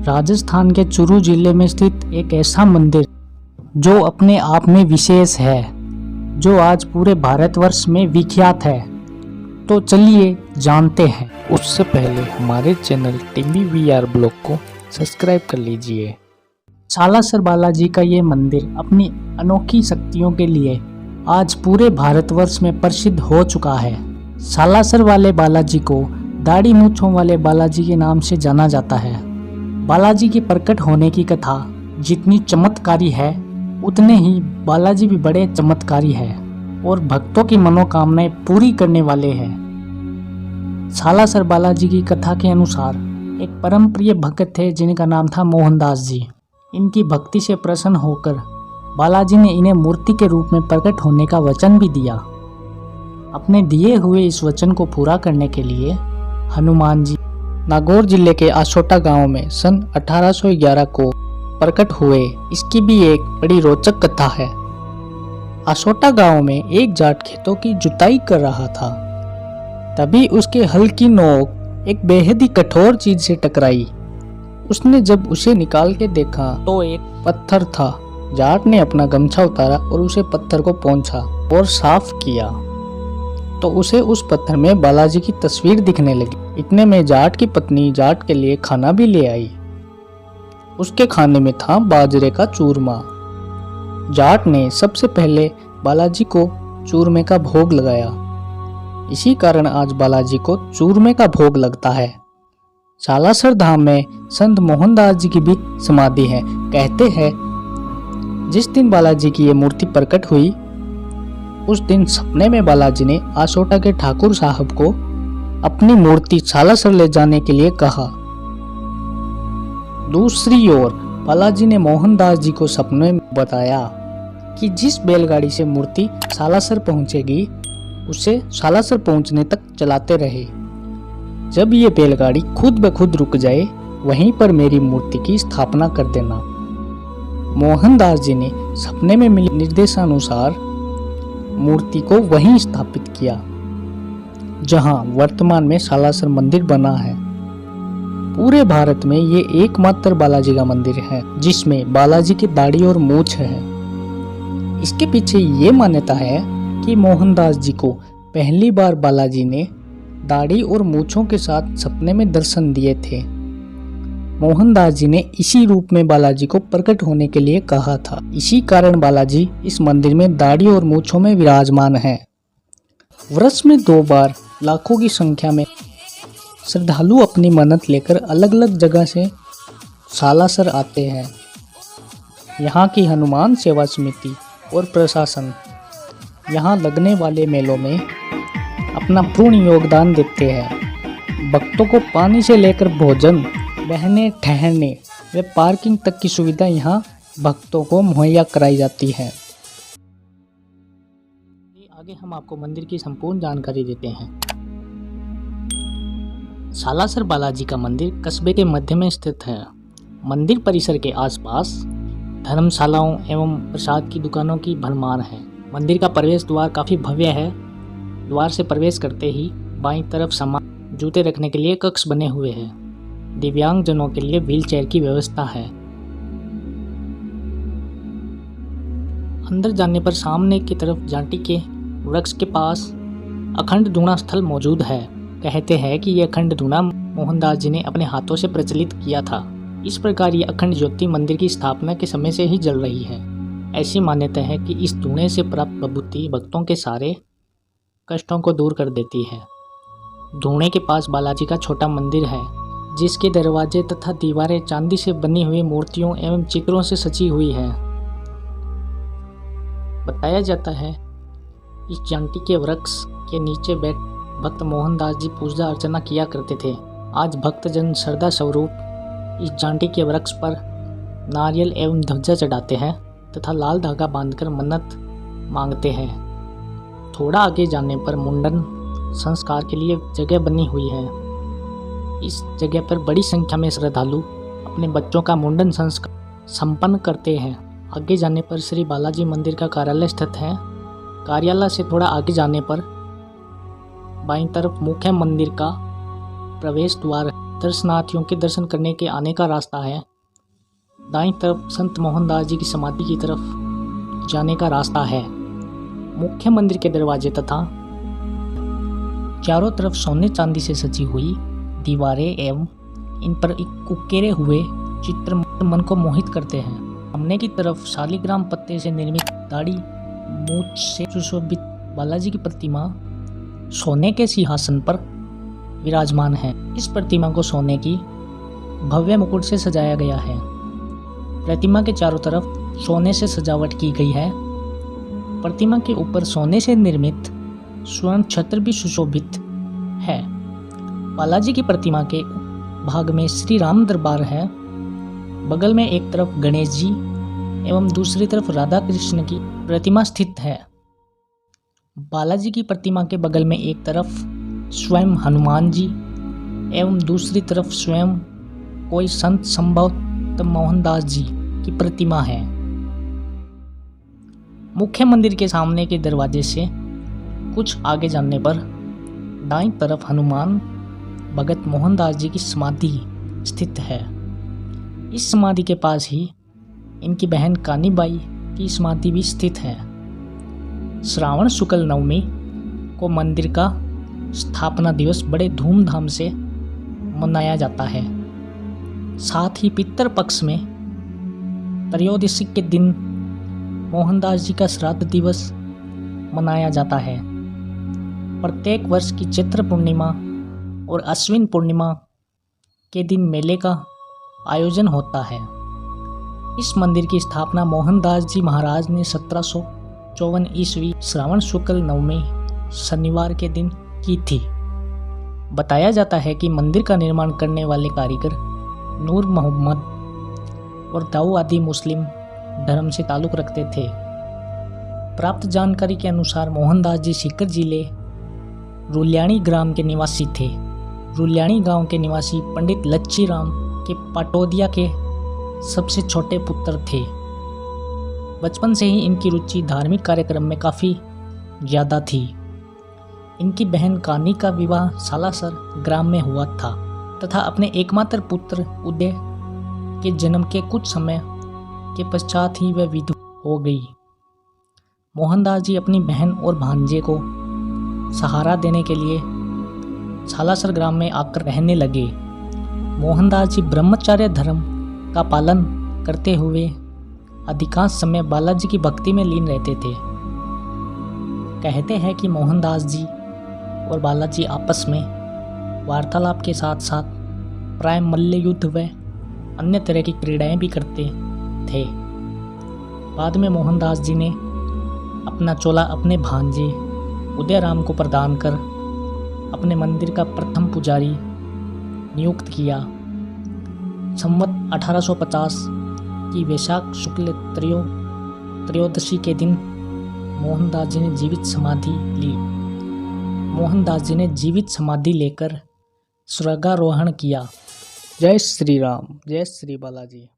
राजस्थान के चूरू जिले में स्थित एक ऐसा मंदिर जो अपने आप में विशेष है, जो आज पूरे भारतवर्ष में विख्यात है। तो चलिए जानते हैं। उससे पहले हमारे चैनल TVVR ब्लॉग को सब्सक्राइब कर लीजिए। सालासर बालाजी का ये मंदिर अपनी अनोखी शक्तियों के लिए आज पूरे भारतवर्ष में प्रसिद्ध हो चुका है। सालासर वाले बालाजी को दाढ़ी मूंछों वाले बालाजी के नाम से जाना जाता है। बालाजी के प्रकट होने की कथा जितनी चमत्कारी है, उतने ही बालाजी भी बड़े चमत्कारी है और भक्तों की मनोकामनाएं पूरी करने वाले हैं। सालासर बालाजी की कथा के अनुसार एक परम प्रिय भक्त थे जिनका नाम था मोहनदास जी। इनकी भक्ति से प्रसन्न होकर बालाजी ने इन्हें मूर्ति के रूप में प्रकट होने का वचन भी दिया। अपने दिए हुए इस वचन को पूरा करने के लिए हनुमान जी नागौर जिले के आसोटा गांव में सन 1811 को प्रकट हुए। इसकी भी एक बड़ी रोचक कथा है। आसोटा गांव में एक जाट खेतों की जुताई कर रहा था। तभी उसके हल की नोक एक बेहद ही कठोर चीज से टकराई। उसने जब उसे निकाल के देखा तो एक पत्थर था। जाट ने अपना गमछा उतारा और उसे पत्थर को पोंछा और साफ किया तो उसे उस पत्थर में बालाजी की तस्वीर दिखने लगी। इतने में जाट की पत्नी जाट के लिए खाना भी ले आई। उसके खाने में था बाजरे का चूरमा। जाट ने सबसे पहले बालाजी को चूरमे का भोग लगाया। इसी कारण आज बालाजी को चूरमे का भोग लगता है। सालासर धाम में संत मोहनदास जी की भी समाधि है। कहते हैं जिस दिन बालाजी की ये मूर्ति प्रकट हुई, उस दिन सपने में बालाजी ने आसोटा के ठाकुर साहब को अपनी मूर्ति सालासर ले जाने के लिए कहा। दूसरी ओर बालाजी ने मोहनदास जी को सपने में बताया कि जिस बैलगाड़ी से मूर्ति सालासर पहुंचेगी, उसे सालासर पहुंचने तक चलाते रहे। जब ये बैलगाड़ी खुद ब खुद रुक जाए, वहीं पर मेरी मूर्ति की स्थापना कर देना। मोहनदास जी ने सपने में मिले निर्देशानुसार मूर्ति को वहीं स्थापित किया, जहां वर्तमान में सालासर मंदिर बना है। पूरे भारत में ये एकमात्र बालाजी का मंदिर है जिसमें बालाजी की दाढ़ी और मूंछ है। इसके पीछे ये मान्यता है कि मोहनदास जी को पहली बार बालाजी ने दाढ़ी और मूंछों के साथ सपने में दर्शन दिए थे। मोहनदास जी ने इसी रूप में बालाजी को प्रकट होने के लिए कहा था। इसी कारण बालाजी इस मंदिर में दाढ़ी और मूंछों में विराजमान हैं। वर्ष में 2 बार लाखों की संख्या में श्रद्धालु अपनी मन्नत लेकर अलग अलग जगह से सालासर आते हैं। यहाँ की हनुमान सेवा समिति और प्रशासन यहाँ लगने वाले मेलों में अपना पूर्ण योगदान देते हैं। भक्तों को पानी से लेकर भोजन, रहने ठहरने व पार्किंग तक की सुविधा यहाँ भक्तों को मुहैया कराई जाती है। आगे हम आपको मंदिर की संपूर्ण जानकारी देते हैं। सालासर बालाजी का मंदिर कस्बे के मध्य में स्थित है। मंदिर परिसर के आसपास धर्मशालाओं एवं प्रसाद की दुकानों की भरमार है। मंदिर का प्रवेश द्वार काफी भव्य है। द्वार से प्रवेश करते ही बाईं तरफ सामान, जूते रखने के लिए कक्ष बने हुए हैं। दिव्यांग जनों के लिए व्हीलचेयर की व्यवस्था है। अंदर जाने पर सामने की तरफ जांटी के वृक्ष के पास अखंड धूना स्थल मौजूद है। कहते हैं कि यह अखंड धूना मोहनदास जी ने अपने हाथों से प्रचलित किया था। इस प्रकार ये अखंड ज्योति मंदिर की स्थापना के समय से ही जल रही है। ऐसी मान्यता है कि इस धूने से प्राप्त विभूति भक्तों के सारे कष्टों को दूर कर देती है। धूने के पास बालाजी का छोटा मंदिर है, जिसके दरवाजे तथा दीवारें चांदी से बनी हुई मूर्तियों एवं चित्रों से सजी हुई है। बताया जाता है इस जांटी के वृक्ष के नीचे बैठ भक्त मोहनदास जी पूजा अर्चना किया करते थे। आज भक्तजन श्रद्धा स्वरूप इस जांटी के वृक्ष पर नारियल एवं ध्वजा चढ़ाते हैं तथा लाल धागा बांधकर मन्नत मांगते हैं। थोड़ा आगे जाने पर मुंडन संस्कार के लिए जगह बनी हुई है। इस जगह पर बड़ी संख्या में श्रद्धालु अपने बच्चों का मुंडन संस्कार संपन्न करते हैं। आगे जाने पर श्री बालाजी मंदिर का कार्यालय स्थित है। कार्यालय से थोड़ा आगे जाने पर बाईं तरफ मुख्य मंदिर का प्रवेश द्वार है। दर्शनार्थियों के दर्शन करने के आने का रास्ता है। दाईं तरफ संत मोहनदास जी की समाधि की तरफ जाने का रास्ता है। मुख्य मंदिर के दरवाजे तथा चारों तरफ सोने चांदी से सजी हुई दीवारें एवं इन पर उकेरे हुए चित्र मन को मोहित करते हैं। सामने की तरफ शालिग्राम पत्ते से निर्मित दाढ़ी मूंछ से सुशोभित बालाजी की प्रतिमा सोने के सिंहासन पर विराजमान है। इस प्रतिमा को सोने की भव्य मुकुट से सजाया गया है। प्रतिमा के चारों तरफ सोने से सजावट की गई है। प्रतिमा के ऊपर सोने से निर्मित स्वर्ण छत्र भी सुशोभित है। बालाजी की प्रतिमा के भाग में श्री राम दरबार है। बगल में एक तरफ गणेश जी एवं दूसरी तरफ राधा कृष्ण की प्रतिमा स्थित है। बालाजी की प्रतिमा के बगल में एक तरफ स्वयं हनुमान जी एवं दूसरी तरफ स्वयं कोई संत संभवतः मोहनदास जी की प्रतिमा है। मुख्य मंदिर के सामने के दरवाजे से कुछ आगे जाने पर दाईं तरफ हनुमान भगत मोहनदास जी की समाधि स्थित है। इस समाधि के पास ही इनकी बहन कानीबाई की समाधि भी स्थित है। श्रावण शुक्ल नवमी को मंदिर का स्थापना दिवस बड़े धूमधाम से मनाया जाता है। साथ ही पितर पक्ष में त्रयोदशी के दिन मोहनदास जी का श्राद्ध दिवस मनाया जाता है। प्रत्येक वर्ष की चैत्र पूर्णिमा और अश्विन पूर्णिमा के दिन मेले का आयोजन होता है। इस मंदिर की स्थापना मोहनदास जी महाराज ने 1754 ईस्वी श्रावण शुक्ल नवमी शनिवार के दिन की थी। बताया जाता है कि मंदिर का निर्माण करने वाले कारीगर नूर मोहम्मद और दाऊ आदि मुस्लिम धर्म से ताल्लुक़ रखते थे। प्राप्त जानकारी के अनुसार मोहनदास जी सीकर जिले रुल्याणी ग्राम के निवासी थे। रुल्याणी गांव के निवासी पंडित लच्छी राम के पाटोदिया के सबसे छोटे पुत्र थे। बचपन से ही इनकी रुचि धार्मिक कार्यक्रम में काफ़ी ज़्यादा थी। इनकी बहन कानी का विवाह सालासर ग्राम में हुआ था तथा अपने एकमात्र पुत्र उदय के जन्म के कुछ समय के पश्चात ही वह विधवा हो गई। मोहनदास जी अपनी बहन और भांजे को सहारा देने के लिए सालासर ग्राम में आकर रहने लगे। मोहनदास जी ब्रह्मचर्य धर्म का पालन करते हुए अधिकांश समय बालाजी की भक्ति में लीन रहते थे। कहते हैं कि मोहनदास जी और बालाजी आपस में वार्तालाप के साथ साथ प्राय मल्ल युद्ध व अन्य तरह की क्रीड़ाएं भी करते थे। बाद में मोहनदास जी ने अपना चोला अपने भांजे उदयराम को प्रदान कर अपने मंदिर का प्रथम पुजारी नियुक्त किया। संवत 1850 की वैशाख शुक्ल त्रयोदशी के दिन मोहनदास जी ने जीवित समाधि ली। मोहनदास जी ने जीवित समाधि लेकर स्वर्गारोहण किया। जय श्री राम, जय श्री बालाजी।